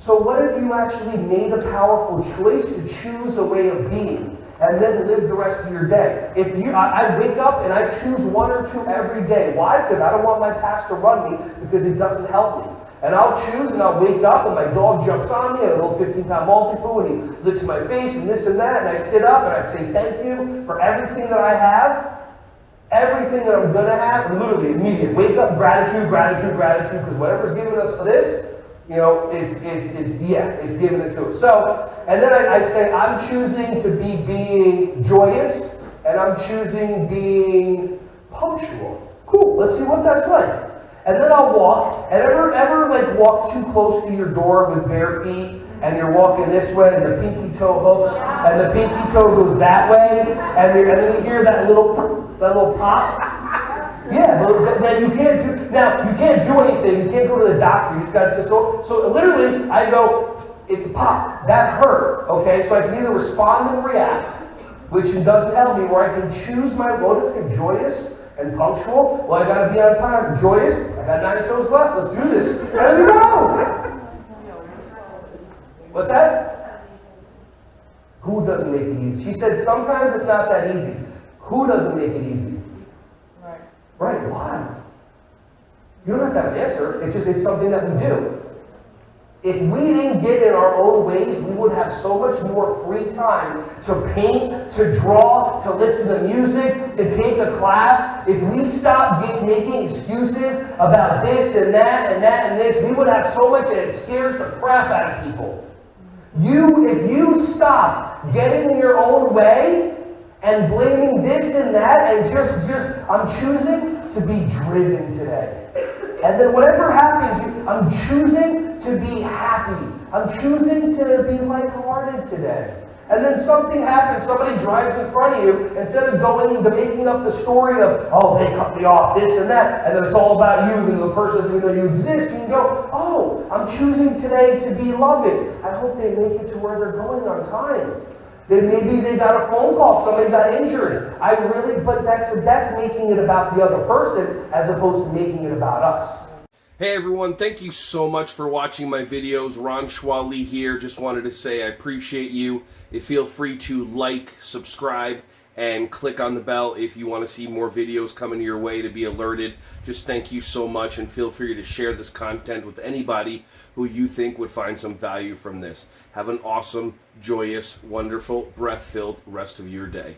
So what if you actually made a powerful choice to choose a way of being and then live the rest of your day? I wake up and I choose one or two every day. Why? Because I don't want my past to run me, because it doesn't help me. And I'll choose, and I'll wake up and my dog jumps on me, a little 15-pound multi-poo, and he licks my face and this and that, and I sit up and I say thank you for everything that I have, everything that I'm going to have, literally immediate. Wake up, gratitude, gratitude, gratitude, because whatever's given us for this, you know, it's giving it to us. So, and then I say, I'm choosing to be being joyous, and I'm choosing being punctual. Cool, let's see what that's like. And then I'll walk, and ever like walk too close to your door with bare feet, and you're walking this way, and your pinky toe hooks, and the pinky toe goes that way, and then you hear that little pop. Yeah, now you can't do anything. You can't go to the doctor. You just got to so literally I go, it popped. That hurt. Okay, so I can either respond and react, which doesn't help me, or I can choose my joyous and punctual. Well, I gotta be on time. Joyous. I got 9 toes left. Let's do this. There we go. What's that? Who doesn't make it easy? She said sometimes it's not that easy. Who doesn't make it easy? Right, why? You don't have to have an answer. It's something that we do. If we didn't get in our own ways, we would have so much more free time to paint, to draw, to listen to music, to take a class. If we stopped making excuses about this and that and that and this, we would have so much, and it scares the crap out of people. If you stop getting in your own way and blaming this and that, and I'm choosing to be driven today. And then whatever happens, I'm choosing to be happy. I'm choosing to be lighthearted today. And then something happens, somebody drives in front of you, instead of making up the story of, oh, they cut me off, this and that, and then it's all about you, and the person doesn't even know you exist, you can go, oh, I'm choosing today to be loving. I hope they make it to where they're going on time. Maybe they got a phone call, somebody got injured. But that's making it about the other person as opposed to making it about us. Hey everyone, thank you so much for watching my videos. Ron Schwally here. Just wanted to say I appreciate you. Feel free to like, subscribe, and click on the bell if you want to see more videos coming your way to be alerted. Just thank you so much, and feel free to share this content with anybody who you think would find some value from this. Have an awesome, joyous, wonderful, breath-filled rest of your day.